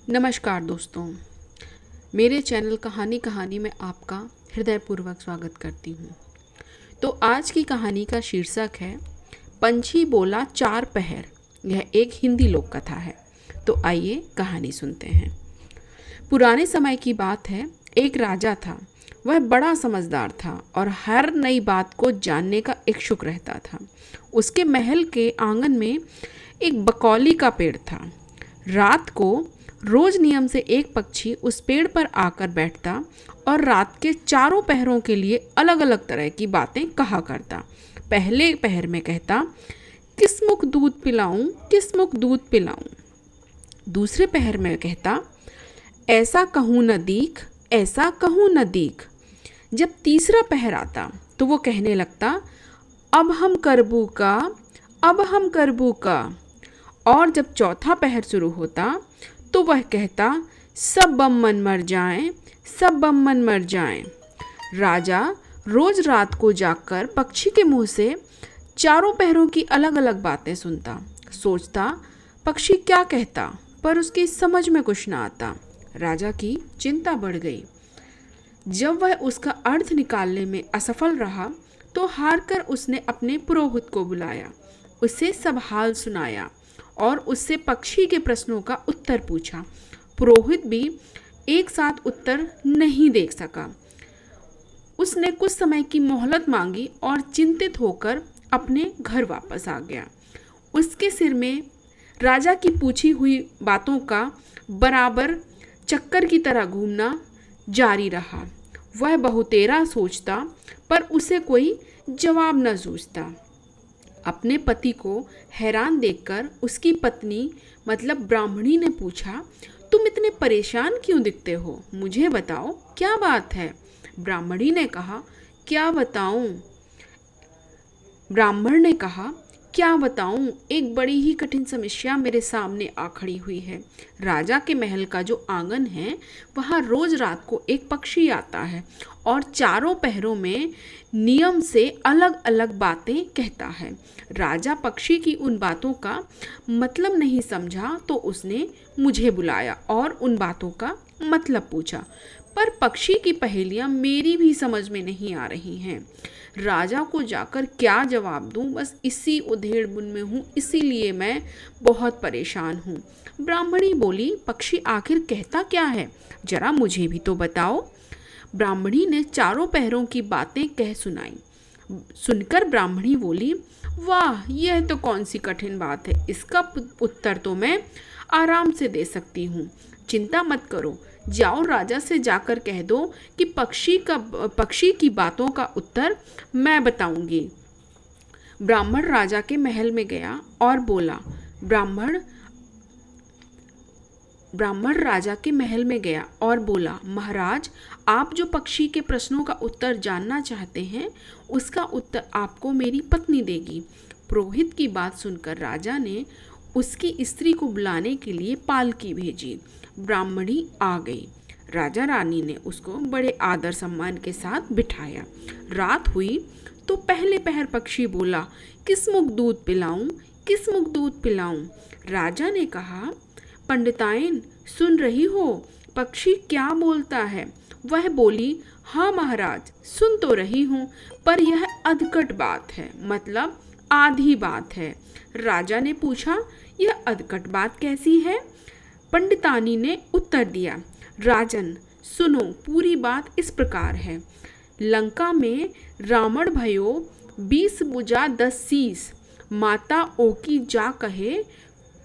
नमस्कार दोस्तों, मेरे चैनल कहानी में आपका हृदयपूर्वक स्वागत करती हूँ। तो आज की कहानी का शीर्षक है पंछी बोला चार पहर। यह एक हिंदी लोक कथा है। तो आइए कहानी सुनते हैं। पुराने समय की बात है, एक राजा था। वह बड़ा समझदार था और हर नई बात को जानने का इच्छुक रहता था। उसके महल के आंगन में एक बकौली का पेड़ था। रात को रोज नियम से एक पक्षी उस पेड़ पर आकर बैठता और रात के चारों पहरों के लिए अलग अलग तरह की बातें कहा करता। पहले पहर में कहता, किस मुख दूध पिलाऊं, किस मुख दूध पिलाऊं। दूसरे पहर में कहता, ऐसा कहूँ न दीख, ऐसा कहूँ न दीख। जब तीसरा पहर आता तो वो कहने लगता, अब हम करबू का, अब हम करबू का। और जब चौथा पहर शुरू होता तो वह कहता, सब बम्मन मर जाएं, सब बम्मन मर जाएं। राजा रोज रात को जाकर पक्षी के मुंह से चारों पहरों की अलग अलग बातें सुनता। सोचता पक्षी क्या कहता, पर उसकी समझ में कुछ ना आता। राजा की चिंता बढ़ गई। जब वह उसका अर्थ निकालने में असफल रहा तो हार कर उसने अपने पुरोहित को बुलाया, उसे सब हाल सुनाया और उससे पक्षी के प्रश्नों का उत्तर पूछा। पुरोहित भी एक साथ उत्तर नहीं दे सका। उसने कुछ समय की मोहलत मांगी और चिंतित होकर अपने घर वापस आ गया। उसके सिर में राजा की पूछी हुई बातों का बराबर चक्कर की तरह घूमना जारी रहा। वह बहुतेरा सोचता पर उसे कोई जवाब न सूझता। अपने पति को हैरान देखकर उसकी पत्नी मतलब ब्राह्मणी ने पूछा, तुम इतने परेशान क्यों दिखते हो? मुझे बताओ क्या बात है? ब्राह्मण ने कहा, क्या बताऊं, एक बड़ी ही कठिन समस्या मेरे सामने आ खड़ी हुई है। राजा के महल का जो आंगन है वहाँ रोज रात को एक पक्षी आता है और चारों पहरों में नियम से अलग अलग बातें कहता है। राजा पक्षी की उन बातों का मतलब नहीं समझा तो उसने मुझे बुलाया और उन बातों का मतलब पूछा, पर पक्षी की पहेलियां मेरी भी समझ में नहीं आ रही हैं। राजा को जाकर क्या जवाब दूं, बस इसी उधेड़ बुन में हूँ, इसीलिए मैं बहुत परेशान हूँ। ब्राह्मणी बोली, पक्षी आखिर कहता क्या है, जरा मुझे भी तो बताओ। ब्राह्मणी ने चारों पहरों की बातें कह सुनाई। सुनकर ब्राह्मणी बोली, वाह, यह तो कौन सी कठिन बात है, इसका उत्तर तो मैं आराम से दे सकती हूँ। चिंता मत करो, जाओ राजा से जाकर कह दो कि पक्षी की बातों का उत्तर मैं बताऊंगी। ब्राह्मण राजा के महल में गया और बोला, ब्राह्मण राजा के महल में गया और बोला, महाराज, आप जो पक्षी के प्रश्नों का उत्तर जानना चाहते हैं उसका उत्तर आपको मेरी पत्नी देगी। पुरोहित की बात सुनकर राजा ने उसकी स्त्री को बुलाने के लिए पालकी भेजी। ब्राह्मणी आ गई। राजा रानी ने उसको बड़े आदर सम्मान के साथ बिठाया। रात हुई तो पहले पहर पक्षी बोला, किस मुख दूध पिलाऊं, किस मुख दूध पिलाऊं। राजा ने कहा, पंडिताइन सुन रही हो, पक्षी क्या बोलता है? वह बोली, हाँ महाराज, सुन तो रही हूँ, पर यह अधकट बात है, मतलब आधी बात है। राजा ने पूछा, यह अधकट बात कैसी है? पंडितानी ने उत्तर दिया, राजन सुनो, पूरी बात इस प्रकार है। लंका में रावण भयो 20 भुजा 10 शीस, माता ओकी जा कहे,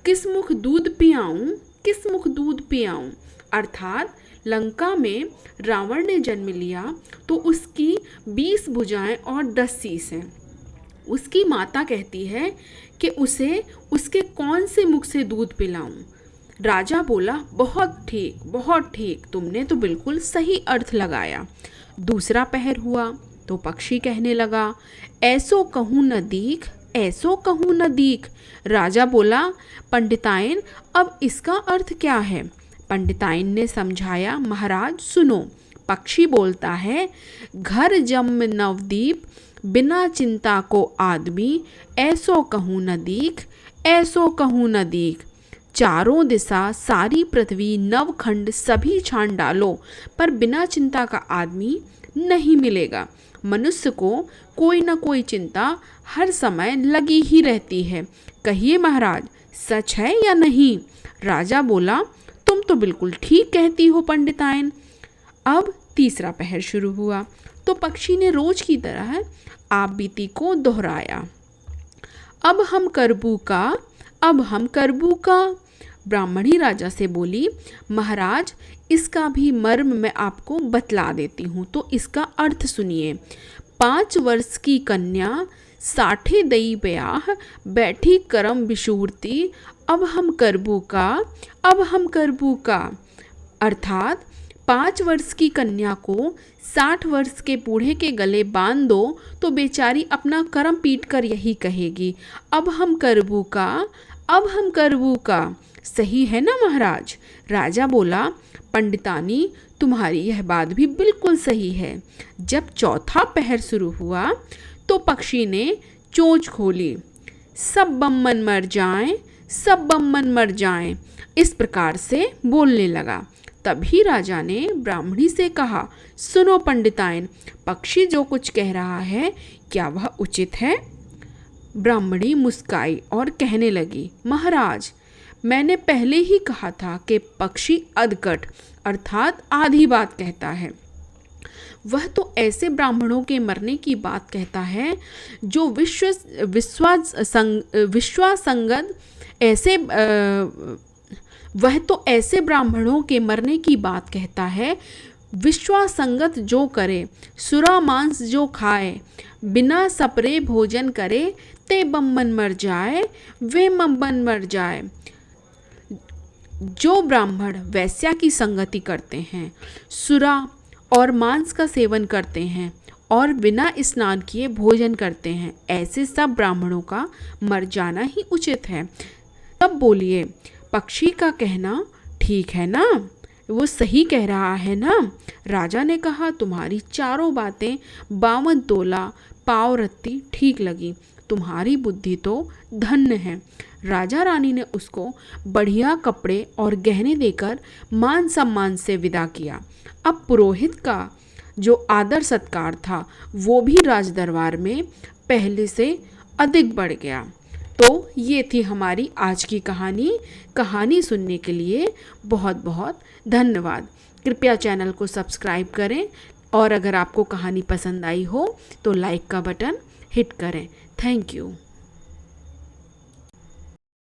किस मुख दूध पियाऊं, किस मुख दूध पियाऊं। अर्थात लंका में रावण ने जन्म लिया तो उसकी 20 भुजाएं और 10 शीस हैं। उसकी माता कहती है कि उसे उसके कौन से मुख से दूध पिलाऊं। राजा बोला, बहुत ठीक, बहुत ठीक, तुमने तो बिल्कुल सही अर्थ लगाया। दूसरा पहर हुआ तो पक्षी कहने लगा, ऐसो कहूँ न दीख, ऐसो कहूँ न दीख। राजा बोला, पंडिताइन, अब इसका अर्थ क्या है? पंडिताइन ने समझाया, महाराज सुनो, पक्षी बोलता है, घर जम नवदीप, बिना चिंता को आदमी, ऐसो कहूँ न दीख, ऐसो कहूँ न दीख। चारों दिशा सारी पृथ्वी नवखंड सभी छान डालो, पर बिना चिंता का आदमी नहीं मिलेगा। मनुष्य को कोई न कोई चिंता हर समय लगी ही रहती है। कहिए महाराज, सच है या नहीं? राजा बोला, तुम तो बिल्कुल ठीक कहती हो पंडितायन। अब तीसरा पहर शुरू हुआ तो पक्षी ने रोज की तरह आप बीती को दोहराया। अब हम करबू का, अब हम करबू का। ब्राह्मणी राजा से बोली, महाराज इसका भी मर्म मैं आपको बतला देती हूँ, तो इसका अर्थ सुनिए। 5 वर्ष की कन्या साठे दई ब्याह, बैठी करम विशूरती, अब हम करबू का, अब हम करबू का। अर्थात 5 वर्ष की कन्या को 60 वर्ष के बूढ़े के गले बांध दो तो बेचारी अपना करम पीट कर यही कहेगी, अब हम करबू का, अब हम करबू का। सही है ना महाराज? राजा बोला, पंडितानी तुम्हारी यह बात भी बिल्कुल सही है। जब चौथा पहर शुरू हुआ तो पक्षी ने चोंच खोली, सब बम्मन मर जाएं, सब बम्मन मर जाएं, इस प्रकार से बोलने लगा। तभी राजा ने ब्राह्मणी से कहा, सुनो पंडितायन, पक्षी जो कुछ कह रहा है क्या वह उचित है? ब्राह्मणी मुस्काई और कहने लगी, महाराज मैंने पहले ही कहा था कि पक्षी अधकट अर्थात आधी बात कहता है। वह तो ऐसे ब्राह्मणों के मरने की बात कहता है जो विश्वासंगत ऐसे वह तो ऐसे ब्राह्मणों के मरने की बात कहता है विश्वासंगत जो करे, सुरा मांस जो खाए, बिना सपरे भोजन करे, ते बम्मन मर जाए, वे मम्मन मर जाए। जो ब्राह्मण वैश्या की संगति करते हैं, सुरा और मांस का सेवन करते हैं और बिना स्नान किए भोजन करते हैं, ऐसे सब ब्राह्मणों का मर जाना ही उचित है। तब बोलिए, पक्षी का कहना ठीक है ना? वो सही कह रहा है ना? राजा ने कहा, तुम्हारी चारों बातें 52 तोला पाव रत्ती ठीक लगी, तुम्हारी बुद्धि तो धन्य है। राजा रानी ने उसको बढ़िया कपड़े और गहने देकर मान सम्मान से विदा किया। अब पुरोहित का जो आदर सत्कार था वो भी राजदरबार में पहले से अधिक बढ़ गया। तो ये थी हमारी आज की कहानी सुनने के लिए बहुत बहुत धन्यवाद। कृपया चैनल को सब्सक्राइब करें और अगर आपको कहानी पसंद आई हो तो लाइक का बटन हिट करें। Thank you.